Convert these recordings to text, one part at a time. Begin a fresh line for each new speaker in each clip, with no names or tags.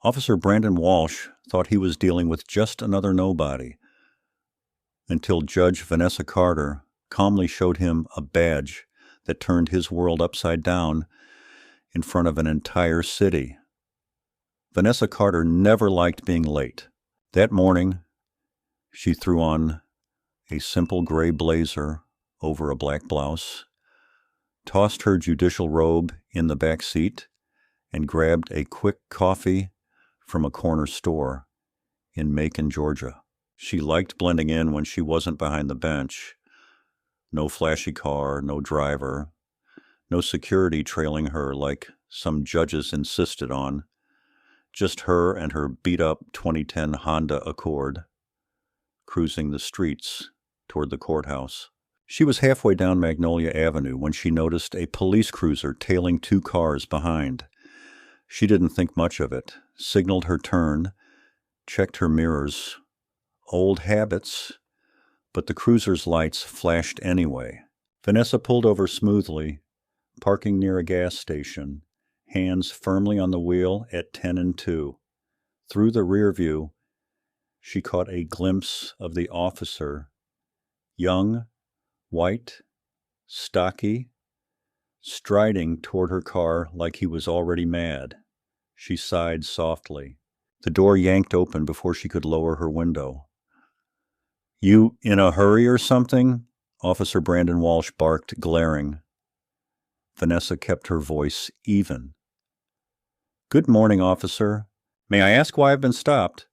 Officer Brandon Walsh thought he was dealing with just another nobody, until Judge Vanessa Carter calmly showed him a badge that turned his world upside down in front of an entire city. Vanessa Carter never liked being late. That morning, she threw on a simple gray blazer over a black blouse, tossed her judicial robe in the back seat, and grabbed a quick coffee from a corner store in Macon, Georgia. She liked blending in when she wasn't behind the bench. No flashy car, no driver, no security trailing her like some judges insisted on. Just her and her beat-up 2010 Honda Accord, cruising the streets toward the courthouse. She was halfway down Magnolia Avenue when she noticed a police cruiser tailing 2 cars behind. She didn't think much of it, signaled her turn, checked her mirrors. Old habits, but the cruiser's lights flashed anyway. Vanessa pulled over smoothly, parking near a gas station, hands firmly on the wheel at 10 and 2. Through the rear view, she caught a glimpse of the officer, young, white, stocky, striding toward her car like he was already mad. She sighed softly. The door yanked open before she could lower her window. "You in a hurry or something?" Officer Brandon Walsh barked, glaring. Vanessa kept her voice even. "Good morning, officer. May I ask why I've been stopped?"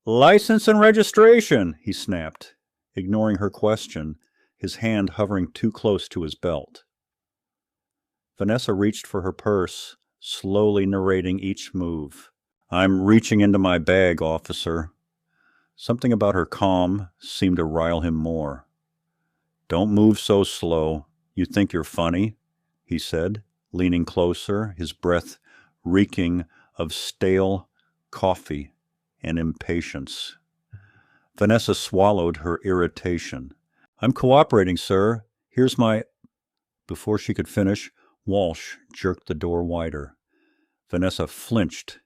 "License and registration," he snapped, ignoring her question, his hand hovering too close to his belt. Vanessa reached for her purse, slowly narrating each move. "I'm reaching into my bag, officer." Something about her calm seemed to rile him more. "Don't move so slow. You think you're funny?" he said, leaning closer, his breath reeking of stale coffee and impatience. Vanessa swallowed her irritation. "I'm cooperating, sir. Here's my—" Before she could finish, Walsh jerked the door wider. Vanessa flinched,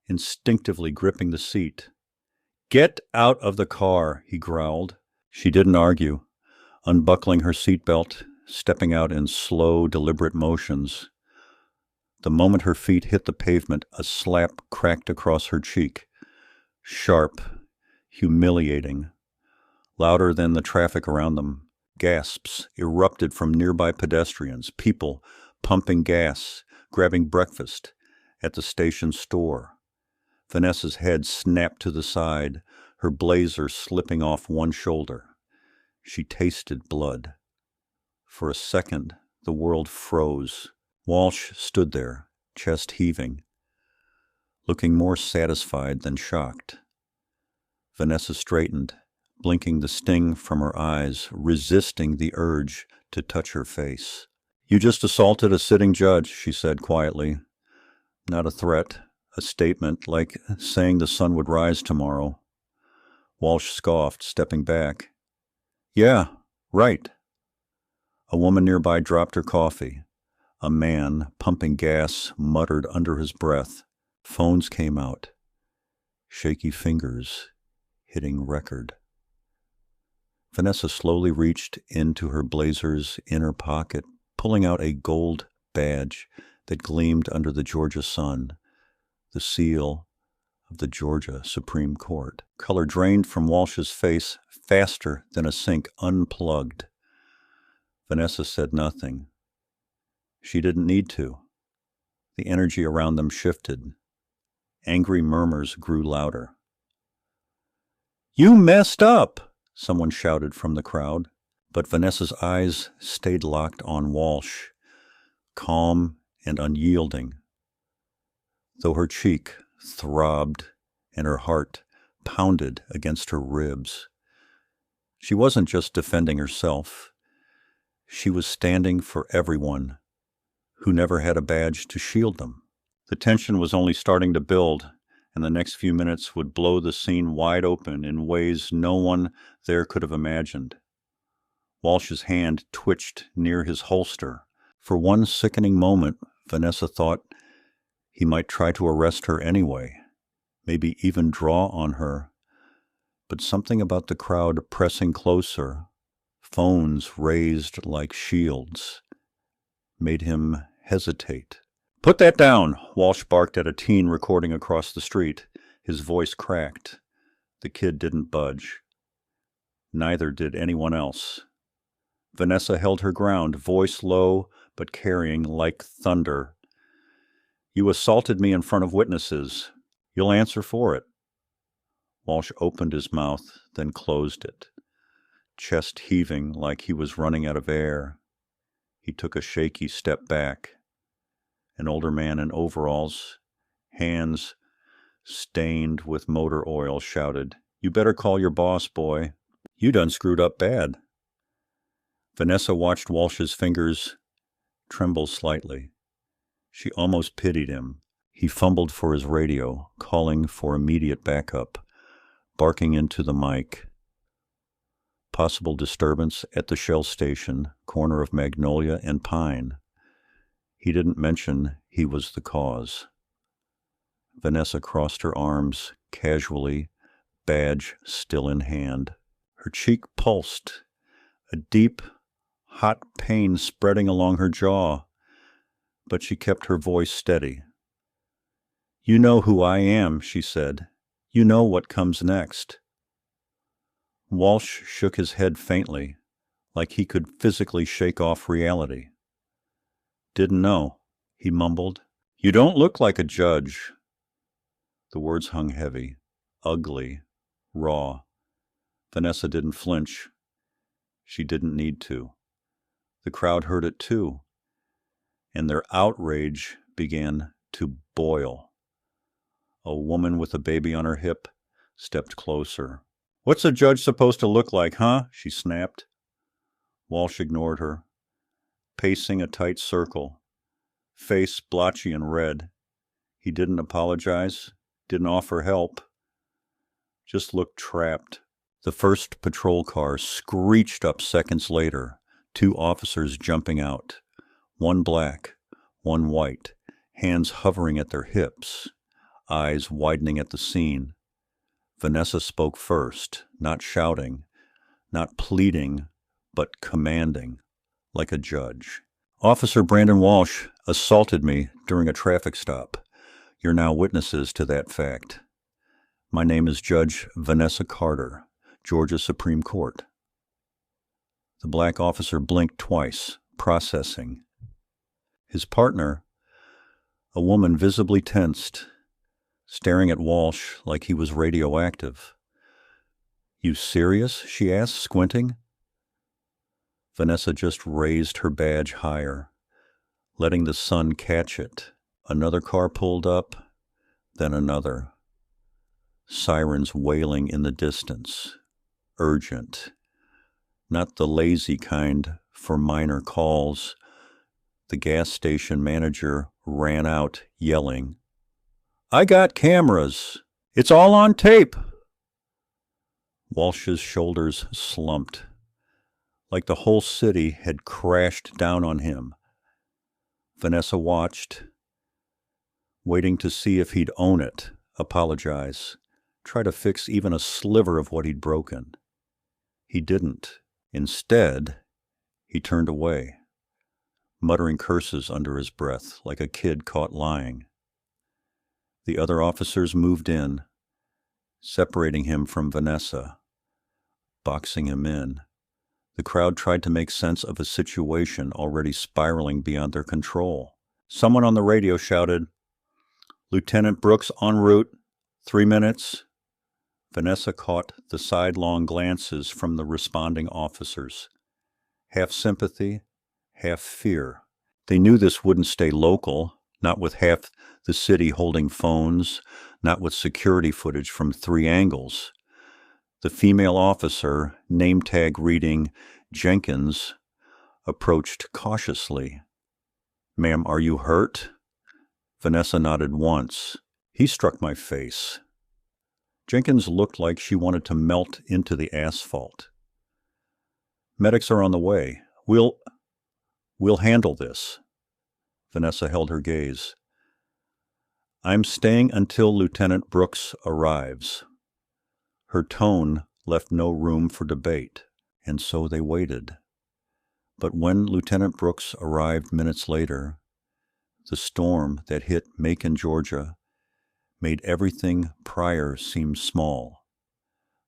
instinctively gripping the seat. "Get out of the car," he growled. She didn't argue, unbuckling her seatbelt, stepping out in slow, deliberate motions. The moment her feet hit the pavement, a slap cracked across her cheek. Sharp, humiliating, louder than the traffic around them. Gasps erupted from nearby pedestrians, people pumping gas, grabbing breakfast at the station store. Vanessa's head snapped to the side, her blazer slipping off one shoulder. She tasted blood. For a second, the world froze. Walsh stood there, chest heaving, looking more satisfied than shocked. Vanessa straightened, blinking the sting from her eyes, resisting the urge to touch her face. "You just assaulted a sitting judge," she said quietly. Not a threat. A statement, like saying the sun would rise tomorrow. Walsh scoffed, stepping back. "Yeah, right." A woman nearby dropped her coffee. A man, pumping gas, muttered under his breath. Phones came out. Shaky fingers hitting record. Vanessa slowly reached into her blazer's inner pocket, pulling out a gold badge that gleamed under the Georgia sun. The seal of the Georgia Supreme Court. Color drained from Walsh's face faster than a sink unplugged. Vanessa said nothing. She didn't need to. The energy around them shifted. Angry murmurs grew louder. "You messed up!" someone shouted from the crowd, but Vanessa's eyes stayed locked on Walsh, calm and unyielding, though her cheek throbbed and her heart pounded against her ribs. She wasn't just defending herself. She was standing for everyone who never had a badge to shield them. The tension was only starting to build, and the next few minutes would blow the scene wide open in ways no one there could have imagined. Walsh's hand twitched near his holster. For one sickening moment, Vanessa thought He might try to arrest her anyway, maybe even draw on her. But something about the crowd pressing closer, phones raised like shields, made him hesitate. "Put that down," Walsh barked at a teen recording across the street. His voice cracked. The kid didn't budge. Neither did anyone else. Vanessa held her ground, voice low but carrying like thunder. "You assaulted me in front of witnesses. You'll answer for it." Walsh opened his mouth, then closed it, chest heaving like he was running out of air. He took a shaky step back. An older man in overalls, hands stained with motor oil, shouted, "You better call your boss, boy. You done screwed up bad." Vanessa watched Walsh's fingers tremble slightly. She almost pitied him. He fumbled for his radio, calling for immediate backup, barking into the mic. Possible disturbance at the Shell station, corner of Magnolia and Pine. He didn't mention he was the cause. Vanessa crossed her arms casually, badge still in hand. Her cheek pulsed, a deep, hot pain spreading along her jaw, but she kept her voice steady. "You know who I am," she said. "You know what comes next." Walsh shook his head faintly, like he could physically shake off reality. "Didn't know," he mumbled. "You don't look like a judge." The words hung heavy, ugly, raw. Vanessa didn't flinch. She didn't need to. The crowd heard it too, and their outrage began to boil. A woman with a baby on her hip stepped closer. "What's a judge supposed to look like, huh?" she snapped. Walsh ignored her, pacing a tight circle, face blotchy and red. He didn't apologize, didn't offer help, just looked trapped. The first patrol car screeched up seconds later, 2 officers jumping out, one black, one white, hands hovering at their hips, eyes widening at the scene. Vanessa spoke first, not shouting, not pleading, but commanding, like a judge. "Officer Brandon Walsh assaulted me during a traffic stop. You're now witnesses to that fact. My name is Judge Vanessa Carter, Georgia Supreme Court." The black officer blinked twice, processing. His partner, a woman visibly tensed, staring at Walsh like he was radioactive. "You serious?" she asked, squinting. Vanessa just raised her badge higher, letting the sun catch it. Another car pulled up, then another. Sirens wailing in the distance. Urgent. Not the lazy kind for minor calls. The gas station manager ran out, yelling, "I got cameras! It's all on tape!" Walsh's shoulders slumped, like the whole city had crashed down on him. Vanessa watched, waiting to see if he'd own it, apologize, try to fix even a sliver of what he'd broken. He didn't. Instead, he turned away, muttering curses under his breath like a kid caught lying. The other officers moved in, separating him from Vanessa, boxing him in. The crowd tried to make sense of a situation already spiraling beyond their control. Someone on the radio shouted, "Lieutenant Brooks en route, 3 minutes." Vanessa caught the sidelong glances from the responding officers. Half sympathy, half fear. They knew this wouldn't stay local, not with half the city holding phones, not with security footage from 3 angles. The female officer, name tag reading Jenkins, approached cautiously. "Ma'am, are you hurt?" Vanessa nodded once. "He struck my face." Jenkins looked like she wanted to melt into the asphalt. "Medics are on the way. We'll handle this." Vanessa held her gaze. I'm staying until Lieutenant Brooks arrives. Her tone left no room for debate, and so they waited. But when Lieutenant Brooks arrived minutes later, the storm that hit Macon, Georgia, made everything prior seem small.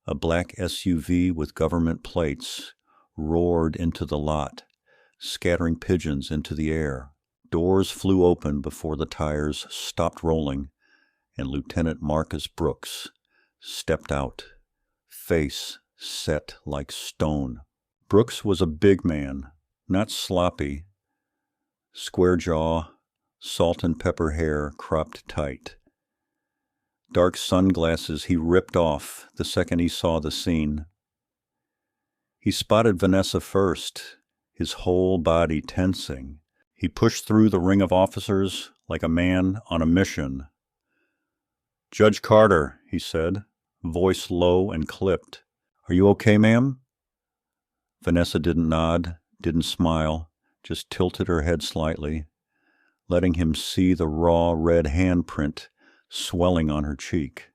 A black SUV with government plates roared into the lot, scattering pigeons into the air. Doors flew open before the tires stopped rolling, and Lieutenant Marcus Brooks stepped out, face set like stone. Brooks was a big man, not sloppy, square jaw, salt and pepper hair cropped tight. Dark sunglasses he ripped off the second he saw the scene. He spotted Vanessa first, his whole body tensing. He pushed through the ring of officers like a man on a mission. "Judge Carter," he said, voice low and clipped. "Are you okay, ma'am?" Vanessa didn't nod, didn't smile, just tilted her head slightly, letting him see the raw red handprint swelling on her cheek.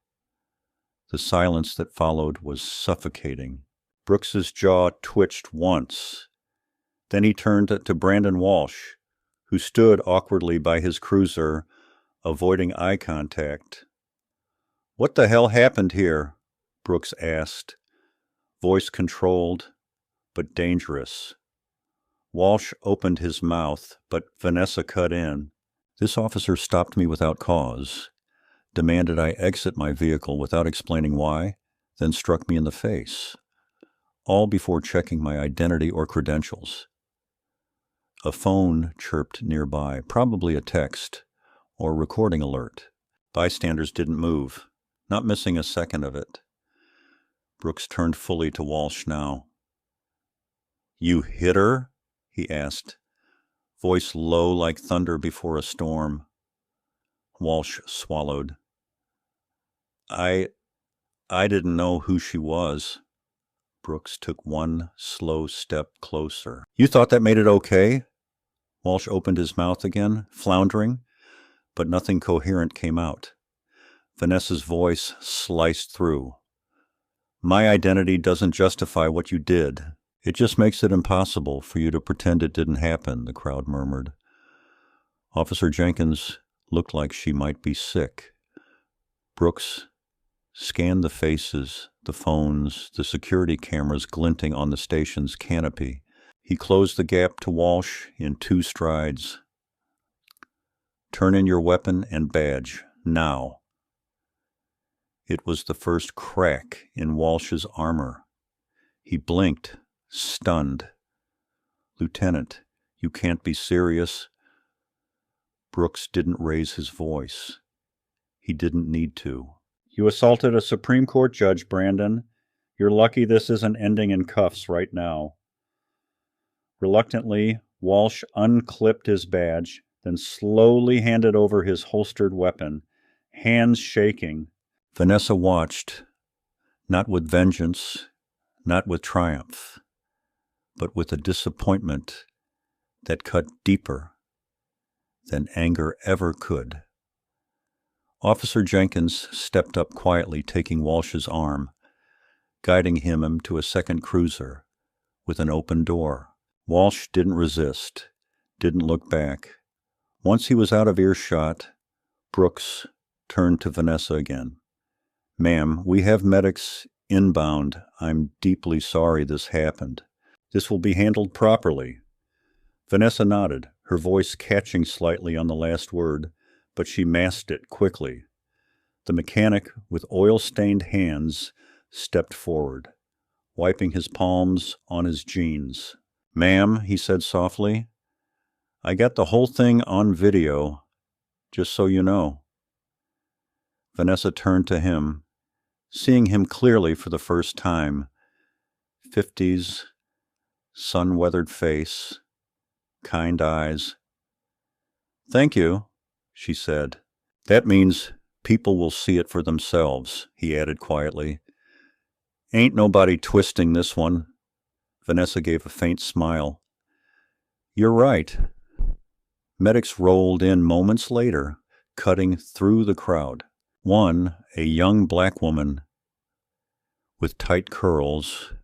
The silence that followed was suffocating. Brooks's jaw twitched once. Then he turned to Brandon Walsh, who stood awkwardly by his cruiser, avoiding eye contact. "What the hell happened here?" Brooks asked, voice controlled but dangerous. Walsh opened his mouth, but Vanessa cut in. "This officer stopped me without cause, demanded I exit my vehicle without explaining why, then struck me in the face, all before checking my identity or credentials." A phone chirped nearby, probably a text or recording alert. Bystanders didn't move, not missing a second of it. Brooks turned fully to Walsh now. "You hit her?" he asked, voice low like thunder before a storm. Walsh swallowed. I didn't know who she was." Brooks took one slow step closer. "You thought that made it okay?" Walsh opened his mouth again, floundering, but nothing coherent came out. Vanessa's voice sliced through. "My identity doesn't justify what you did. It just makes it impossible for you to pretend it didn't happen," the crowd murmured. Officer Jenkins looked like she might be sick. Brooks scanned the faces, the phones, the security cameras glinting on the station's canopy. He closed the gap to Walsh in 2 strides. "Turn in your weapon and badge, now." It was the first crack in Walsh's armor. He blinked, stunned. "Lieutenant, you can't be serious." Brooks didn't raise his voice. He didn't need to. "You assaulted a Supreme Court judge, Brandon. You're lucky this isn't ending in cuffs right now." Reluctantly, Walsh unclipped his badge, then slowly handed over his holstered weapon, hands shaking. Vanessa watched, not with vengeance, not with triumph, but with a disappointment that cut deeper than anger ever could. Officer Jenkins stepped up quietly, taking Walsh's arm, guiding him to a second cruiser with an open door. Walsh didn't resist, didn't look back. Once he was out of earshot, Brooks turned to Vanessa again. "Ma'am, we have medics inbound. I'm deeply sorry this happened. This will be handled properly." Vanessa nodded, her voice catching slightly on the last word, but she masked it quickly. The mechanic, with oil-stained hands, stepped forward, wiping his palms on his jeans. "Ma'am," he said softly, "I got the whole thing on video, just so you know." Vanessa turned to him, seeing him clearly for the first time. 50s, sun-weathered face, kind eyes. "Thank you," she said. "That means people will see it for themselves," he added quietly. "Ain't nobody twisting this one." Vanessa gave a faint smile. "You're right." Medics rolled in moments later, cutting through the crowd. One, a young black woman with tight curls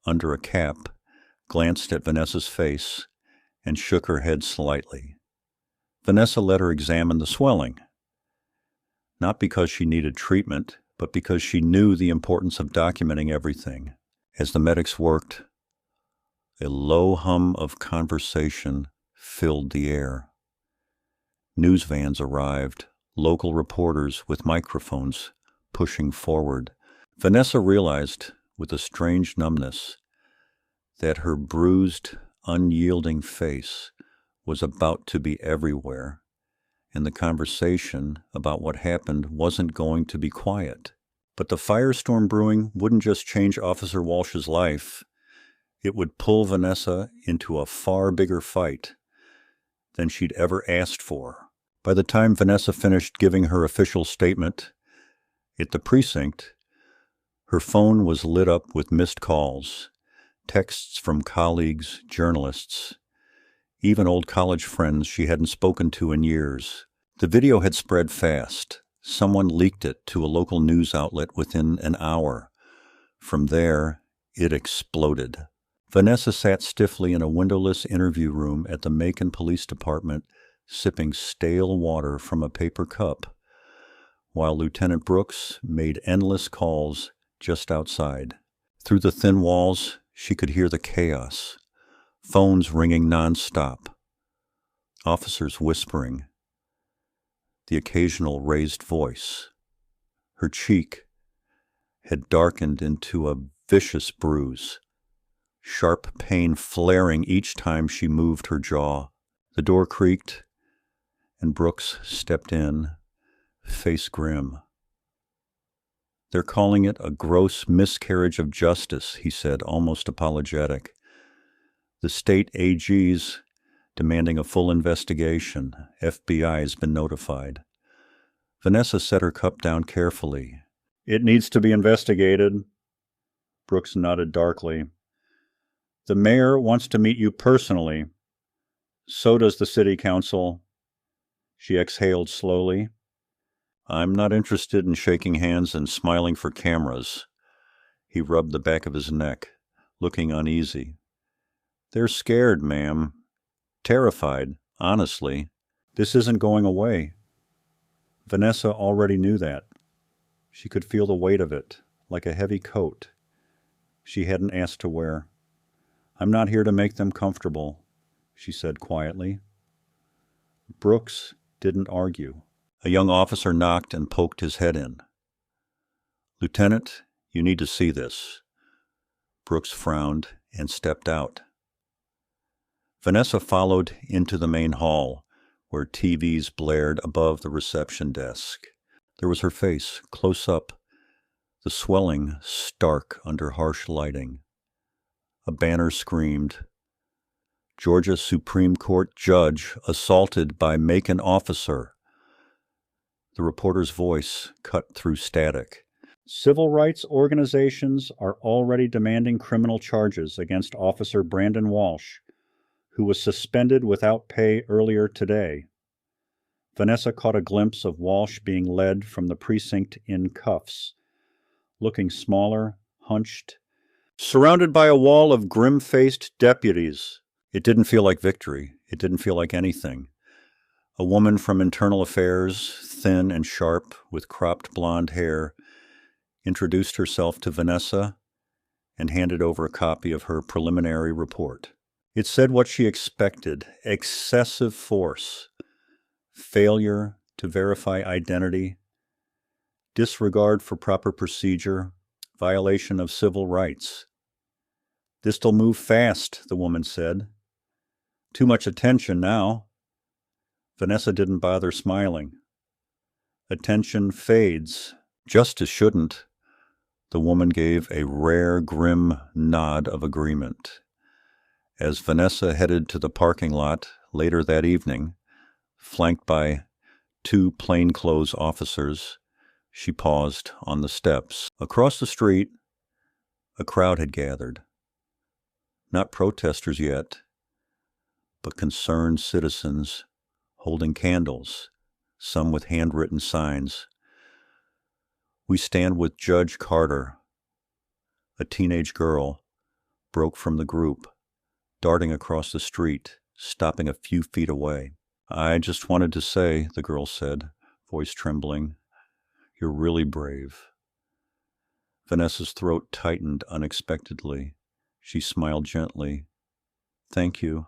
under a cap, glanced at Vanessa's face and shook her head slightly. Vanessa let her examine the swelling, not because she needed treatment, but because she knew the importance of documenting everything. As the medics worked, a low hum of conversation filled the air. News vans arrived, local reporters with microphones pushing forward. Vanessa realized, with a strange numbness, that her bruised, unyielding face was about to be everywhere, and the conversation about what happened wasn't going to be quiet. But the firestorm brewing wouldn't just change Officer Walsh's life, it would pull Vanessa into a far bigger fight than she'd ever asked for. By the time Vanessa finished giving her official statement at the precinct, her phone was lit up with missed calls, texts from colleagues, journalists, even old college friends she hadn't spoken to in years. The video had spread fast. Someone leaked it to a local news outlet within an hour. From there, it exploded. Vanessa sat stiffly in a windowless interview room at the Macon Police Department, sipping stale water from a paper cup, while Lieutenant Brooks made endless calls just outside. Through the thin walls, she could hear the chaos. Phones ringing nonstop. Officers whispering. The occasional raised voice. Her cheek had darkened into a vicious bruise, sharp pain flaring each time she moved her jaw. The door creaked, and Brooks stepped in, face grim. "They're calling it a gross miscarriage of justice," he said, almost apologetic. "The state AG's demanding a full investigation. FBI has been notified." Vanessa set her cup down carefully. "It needs to be investigated." Brooks nodded darkly. "The mayor wants to meet you personally. So does the city council." She exhaled slowly. "I'm not interested in shaking hands and smiling for cameras." He rubbed the back of his neck, looking uneasy. "They're scared, ma'am. Terrified, honestly. This isn't going away." Vanessa already knew that. She could feel the weight of it, like a heavy coat she hadn't asked to wear. "I'm not here to make them comfortable," she said quietly. Brooks didn't argue. A young officer knocked and poked his head in. "Lieutenant, you need to see this." Brooks frowned and stepped out. Vanessa followed into the main hall, where TVs blared above the reception desk. There was her face, close up, the swelling stark under harsh lighting. A banner screamed, "Georgia Supreme Court judge assaulted by Macon officer." The reporter's voice cut through static. "Civil rights organizations are already demanding criminal charges against Officer Brandon Walsh, who was suspended without pay earlier today." Vanessa caught a glimpse of Walsh being led from the precinct in cuffs, looking smaller, hunched, surrounded by a wall of grim-faced deputies. It didn't feel like victory. It didn't feel like anything. A woman from Internal Affairs, thin and sharp, with cropped blonde hair, introduced herself to Vanessa and handed over a copy of her preliminary report. It said what she expected: excessive force, failure to verify identity, disregard for proper procedure, violation of civil rights. "This'll move fast," the woman said. "Too much attention now." Vanessa didn't bother smiling. "Attention fades. Justice shouldn't." The woman gave a rare, grim nod of agreement. As Vanessa headed to the parking lot later that evening, flanked by 2 plainclothes officers, she paused on the steps. Across the street, a crowd had gathered. Not protesters yet, but concerned citizens holding candles, some with handwritten signs. "We stand with Judge Carter." A teenage girl broke from the group, darting across the street, stopping a few feet away. "I just wanted to say," the girl said, voice trembling, "you're really brave." Vanessa's throat tightened unexpectedly. She smiled gently. "Thank you."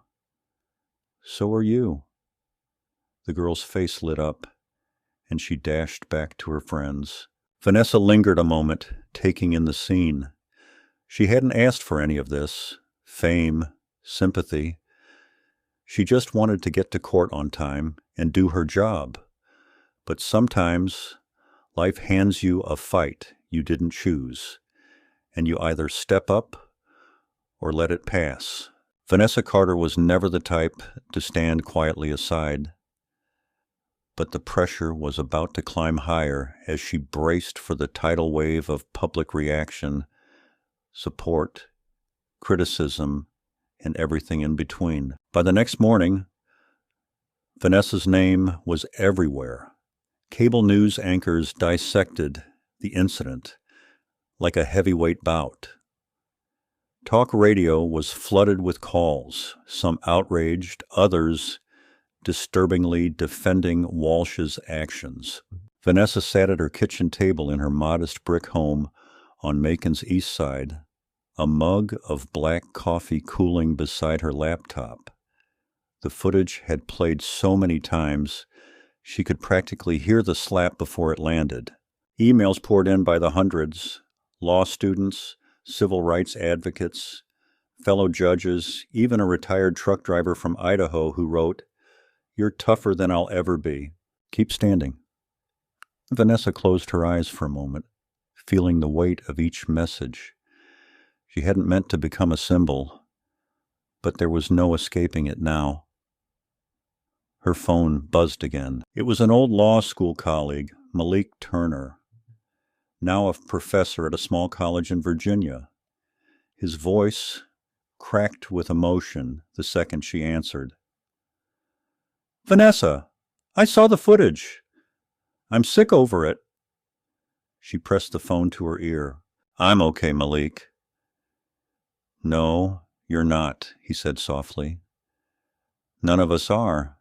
"So are you." The girl's face lit up, and she dashed back to her friends. Vanessa lingered a moment, taking in the scene. She hadn't asked for any of this fame, sympathy. She just wanted to get to court on time and do her job. But sometimes life hands you a fight you didn't choose, and you either step up or let it pass. Vanessa Carter was never the type to stand quietly aside, but the pressure was about to climb higher as she braced for the tidal wave of public reaction, support, criticism, and everything in between. By the next morning, Vanessa's name was everywhere. Cable news anchors dissected the incident like a heavyweight bout. Talk radio was flooded with calls, some outraged, others disturbingly defending Walsh's actions. Vanessa sat at her kitchen table in her modest brick home on Macon's east side, a mug of black coffee cooling beside her laptop. The footage had played so many times, she could practically hear the slap before it landed. Emails poured in by the hundreds, law students, civil rights advocates, fellow judges, even a retired truck driver from Idaho who wrote, "You're tougher than I'll ever be. Keep standing." Vanessa closed her eyes for a moment, feeling the weight of each message. She hadn't meant to become a symbol, but there was no escaping it now. Her phone buzzed again. It was an old law school colleague, Malik Turner, now a professor at a small college in Virginia. His voice cracked with emotion the second she answered. "Vanessa, I saw the footage. I'm sick over it." She pressed the phone to her ear. "I'm okay, Malik." "No, you're not," he said softly. "None of us are.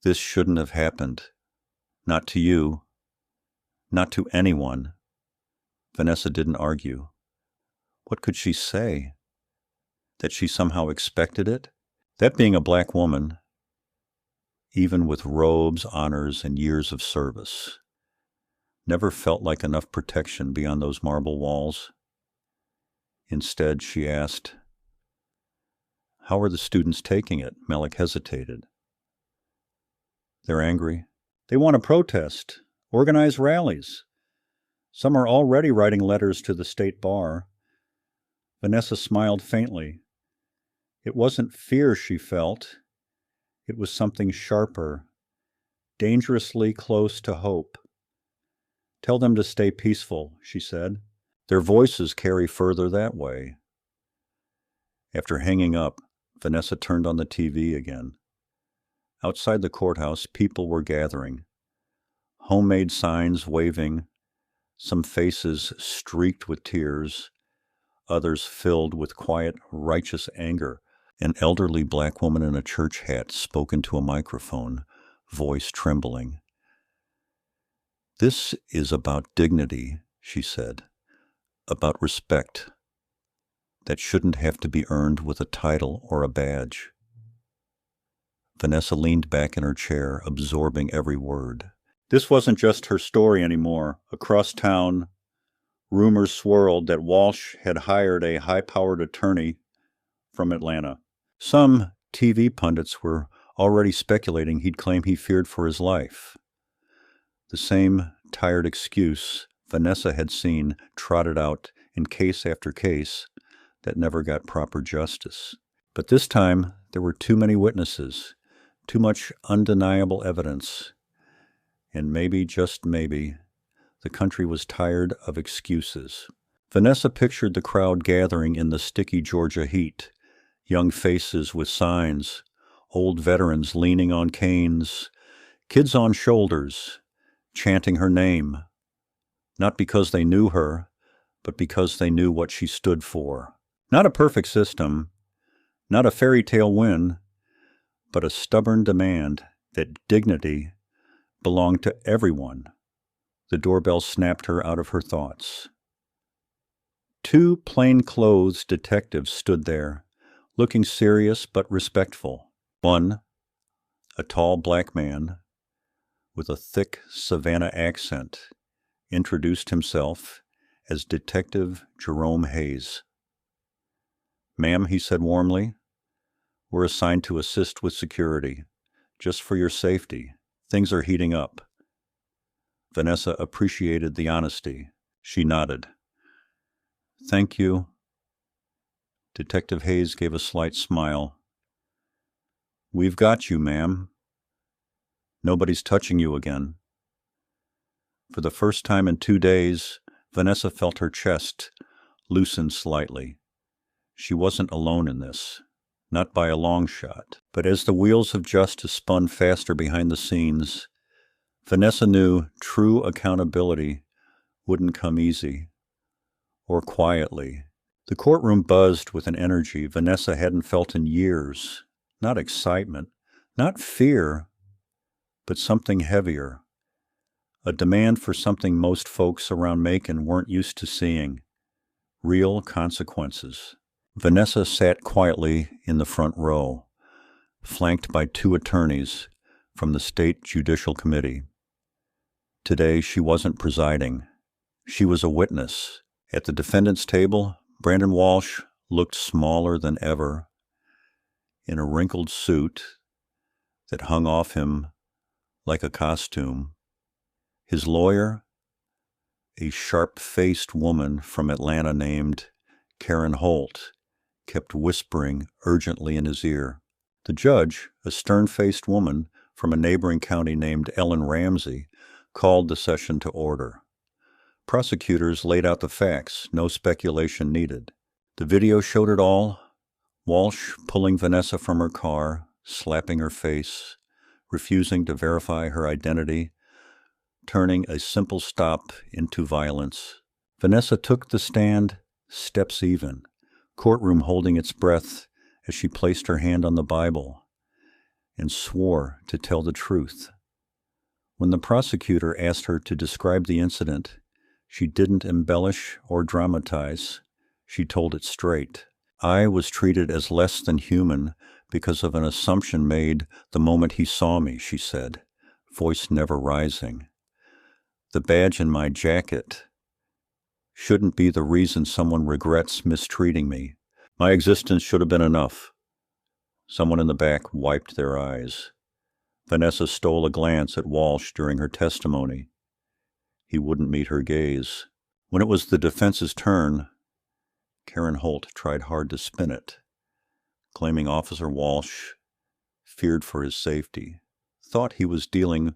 This shouldn't have happened. Not to you. Not to anyone." Vanessa didn't argue. What could she say? That she somehow expected it? That being a black woman, even with robes, honors, and years of service, never felt like enough protection beyond those marble walls. Instead, she asked, "How are the students taking it?" Malik hesitated. "They're angry. They want to protest, organize rallies. Some are already writing letters to the state bar." Vanessa smiled faintly. It wasn't fear she felt. It was something sharper, dangerously close to hope. "Tell them to stay peaceful," she said. "Their voices carry further that way." After hanging up, Vanessa turned on the TV again. Outside the courthouse, people were gathering. Homemade signs waving, some faces streaked with tears, others filled with quiet, righteous anger. An elderly black woman in a church hat spoke into a microphone, voice trembling. "This is about dignity," she said, "about respect that shouldn't have to be earned with a title or a badge." Vanessa leaned back in her chair, absorbing every word. This wasn't just her story anymore. Across town, rumors swirled that Walsh had hired a high-powered attorney from Atlanta. Some TV pundits were already speculating he'd claim he feared for his life. The same tired excuse Vanessa had seen trotted out in case after case that never got proper justice. But this time, there were too many witnesses, too much undeniable evidence, and maybe, just maybe, the country was tired of excuses. Vanessa pictured the crowd gathering in the sticky Georgia heat, young faces with signs, old veterans leaning on canes, Kids on shoulders, chanting her name, not because they knew her, but because they knew what she stood for. Not a perfect system, not a fairy tale win, but a stubborn demand that dignity belonged to everyone. The doorbell snapped her out of her thoughts. 2 plainclothes detectives stood there, looking serious but respectful. One, a tall black man with a thick Savannah accent, introduced himself as Detective Jerome Hayes. "Ma'am," he said warmly, "we're assigned to assist with security. Just for your safety. Things are heating up." Vanessa appreciated the honesty. She nodded. "Thank you." Detective Hayes gave a slight smile. "We've got you, ma'am. Nobody's touching you again." For the first time in 2 days, Vanessa felt her chest loosen slightly. She wasn't alone in this, not by a long shot. But as the wheels of justice spun faster behind the scenes, Vanessa knew true accountability wouldn't come easy or quietly. The courtroom buzzed with an energy Vanessa hadn't felt in years. Not excitement, not fear, but something heavier. A demand for something most folks around Macon weren't used to seeing. Real consequences. Vanessa sat quietly in the front row, flanked by 2 attorneys from the State Judicial Committee. Today she wasn't presiding. She was a witness. At the defendant's table, Brandon Walsh looked smaller than ever, in a wrinkled suit that hung off him like a costume. His lawyer, a sharp-faced woman from Atlanta named Karen Holt, kept whispering urgently in his ear. The judge, a stern-faced woman from a neighboring county named Ellen Ramsey, called the session to order. Prosecutors laid out the facts, no speculation needed. The video showed it all. Walsh pulling Vanessa from her car, slapping her face, refusing to verify her identity, turning a simple stop into violence. Vanessa took the stand, steps even, courtroom holding its breath as she placed her hand on the Bible and swore to tell the truth. When the prosecutor asked her to describe the incident, she didn't embellish or dramatize. She told it straight. "I was treated as less than human because of an assumption made the moment he saw me," she said, voice never rising. "The badge in my jacket shouldn't be the reason someone regrets mistreating me. My existence should have been enough." Someone in the back wiped their eyes. Vanessa stole a glance at Walsh during her testimony. He wouldn't meet her gaze. When it was the defense's turn, Karen Holt tried hard to spin it, claiming Officer Walsh feared for his safety, thought he was dealing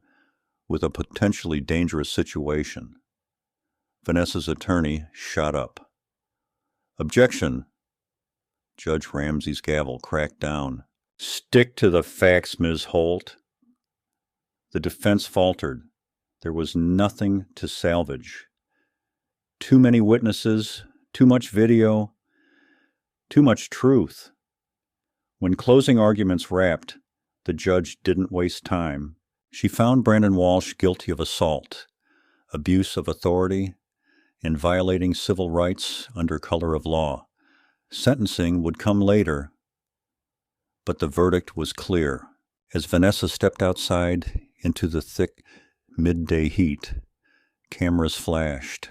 with a potentially dangerous situation. Vanessa's attorney shot up. "Objection!" Judge Ramsey's gavel cracked down. "Stick to the facts, Ms. Holt." The defense faltered. There was nothing to salvage. Too many witnesses, too much video, too much truth. When closing arguments wrapped, the judge didn't waste time. She found Brandon Walsh guilty of assault, abuse of authority, and violating civil rights under color of law. Sentencing would come later, but the verdict was clear. As Vanessa stepped outside into the thick midday heat, cameras flashed,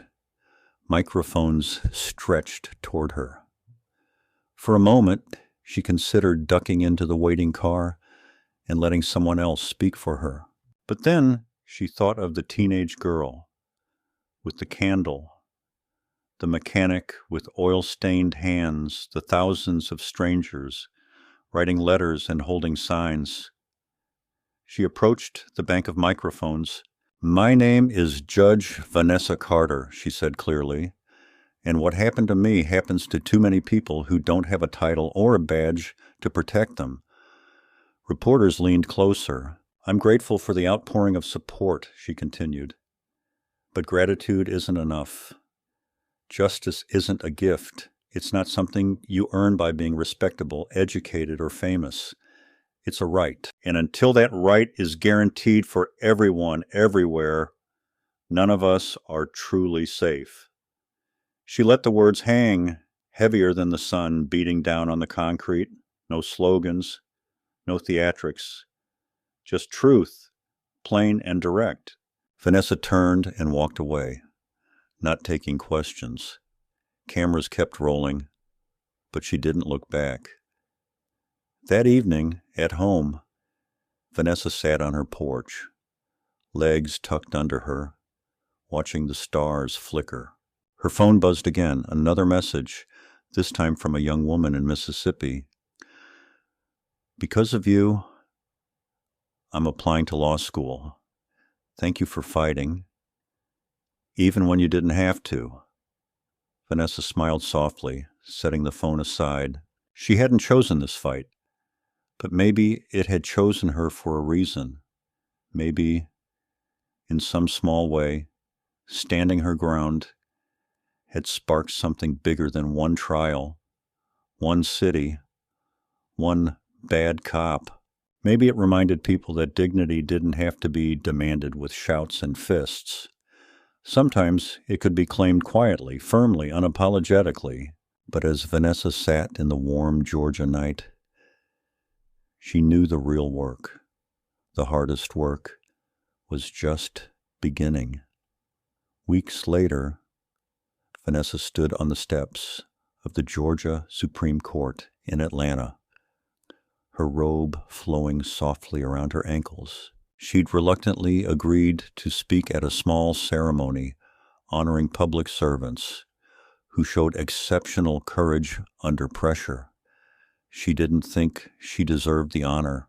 microphones stretched toward her. For a moment, she considered ducking into the waiting car and letting someone else speak for her. But then she thought of the teenage girl with the candle, the mechanic with oil-stained hands, the thousands of strangers writing letters and holding signs. She approached the bank of microphones. "My name is Judge Vanessa Carter," she said clearly, "and what happened to me happens to too many people who don't have a title or a badge to protect them." Reporters leaned closer. I'm grateful for the outpouring of support, she continued. But gratitude isn't enough. Justice isn't a gift. It's not something you earn by being respectable, educated, or famous. It's a right. And until that right is guaranteed for everyone, everywhere, none of us are truly safe. She let the words hang heavier than the sun beating down on the concrete. No slogans, no theatrics, just truth, plain and direct. Vanessa turned and walked away, not taking questions. Cameras kept rolling, but she didn't look back. That evening, at home, Vanessa sat on her porch, legs tucked under her, watching the stars flicker. Her phone buzzed again, another message, this time from a young woman in Mississippi. Because of you, I'm applying to law school. Thank you for fighting, even when you didn't have to. Vanessa smiled softly, setting the phone aside. She hadn't chosen this fight, but maybe it had chosen her for a reason. Maybe, in some small way, standing her ground had sparked something bigger than one trial, one city, one bad cop. Maybe it reminded people that dignity didn't have to be demanded with shouts and fists. Sometimes it could be claimed quietly, firmly, unapologetically. But as Vanessa sat in the warm Georgia night, she knew the real work, the hardest work, was just beginning. Weeks later, Vanessa stood on the steps of the Georgia Supreme Court in Atlanta, her robe flowing softly around her ankles. She'd reluctantly agreed to speak at a small ceremony honoring public servants who showed exceptional courage under pressure. She didn't think she deserved the honor.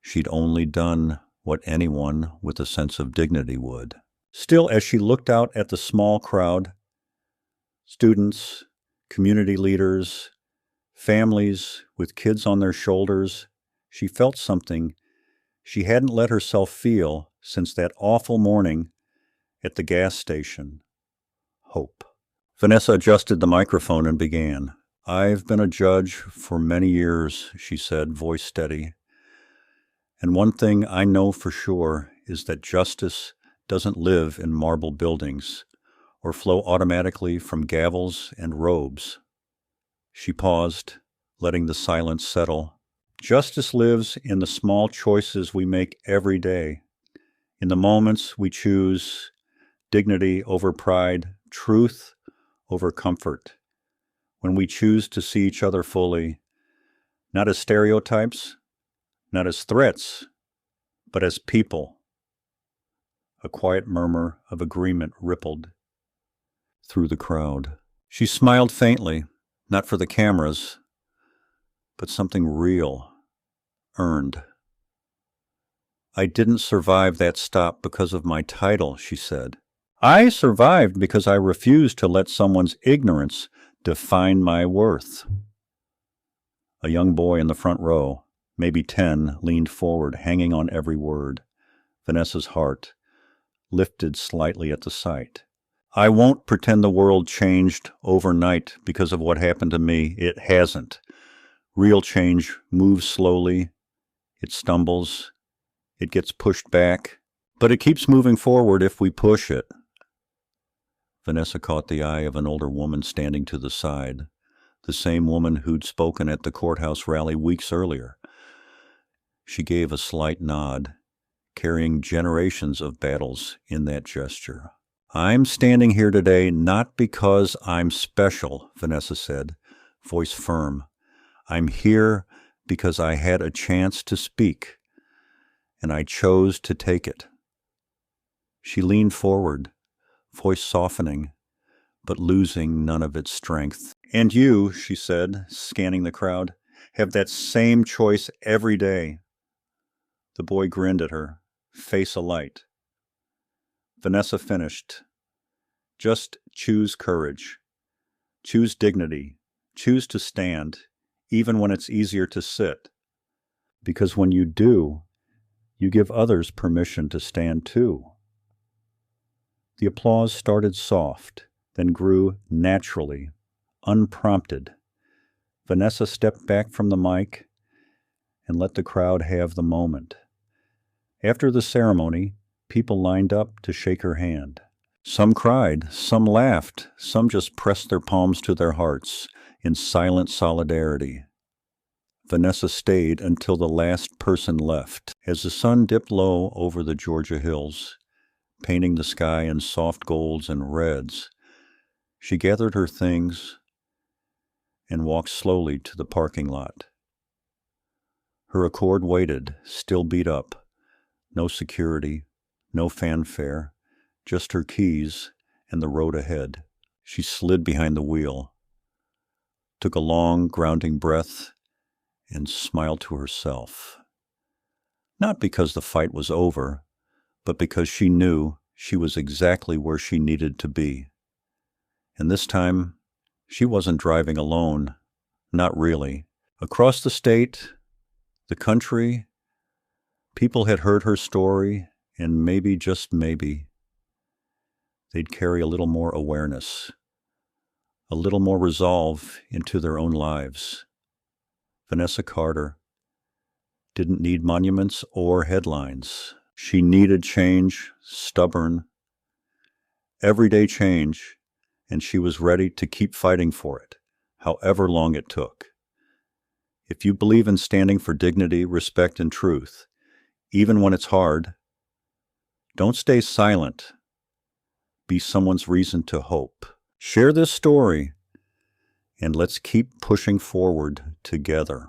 She'd only done what anyone with a sense of dignity would. Still, as she looked out at the small crowd, students, community leaders, families with kids on their shoulders, she felt something she hadn't let herself feel since that awful morning at the gas station. Hope. Vanessa adjusted the microphone and began. I've been a judge for many years, she said, voice steady. And one thing I know for sure is that justice doesn't live in marble buildings or flow automatically from gavels and robes. She paused, letting the silence settle. Justice lives in the small choices we make every day, in the moments we choose dignity over pride, truth over comfort, when we choose to see each other fully, not as stereotypes, not as threats, but as people. A quiet murmur of agreement rippled through the crowd. She smiled faintly, not for the cameras, but something real, earned. I didn't survive that stop because of my title, she said. I survived because I refused to let someone's ignorance define my worth. A young boy in the front row, maybe 10, leaned forward, hanging on every word. Vanessa's heart lifted slightly at the sight. I won't pretend the world changed overnight because of what happened to me. It hasn't. Real change moves slowly. It stumbles. It gets pushed back. But it keeps moving forward if we push it. Vanessa caught the eye of an older woman standing to the side, the same woman who'd spoken at the courthouse rally weeks earlier. She gave a slight nod, carrying generations of battles in that gesture. I'm standing here today not because I'm special, Vanessa said, voice firm. I'm here because I had a chance to speak, and I chose to take it. She leaned forward, voice softening, but losing none of its strength. And you, she said, scanning the crowd, have that same choice every day. The boy grinned at her, face alight. Vanessa finished. Just choose courage. Choose dignity. Choose to stand, even when it's easier to sit. Because when you do, You give others permission to stand too. The applause started soft, then grew naturally, unprompted. Vanessa stepped back from the mic and let the crowd have the moment. After the ceremony, people lined up to shake her hand. Some cried, some laughed, some just pressed their palms to their hearts in silent solidarity. Vanessa stayed until the last person left. As the sun dipped low over the Georgia hills, painting the sky in soft golds and reds, she gathered her things and walked slowly to the parking lot. Her Accord waited, still beat up. No security, no fanfare, just her keys and the road ahead. She slid behind the wheel, took a long, grounding breath, and smiled to herself. Not because the fight was over, but because she knew she was exactly where she needed to be. And this time, she wasn't driving alone. Not really. Across the state, the country, people had heard her story, and maybe, just maybe, they'd carry a little more awareness, a little more resolve into their own lives. Vanessa Carter didn't need monuments or headlines. She needed change, stubborn, everyday change, and she was ready to keep fighting for it, however long it took. If you believe in standing for dignity, respect, and truth, even when it's hard, don't stay silent. Be someone's reason to hope. Share this story, and let's keep pushing forward together.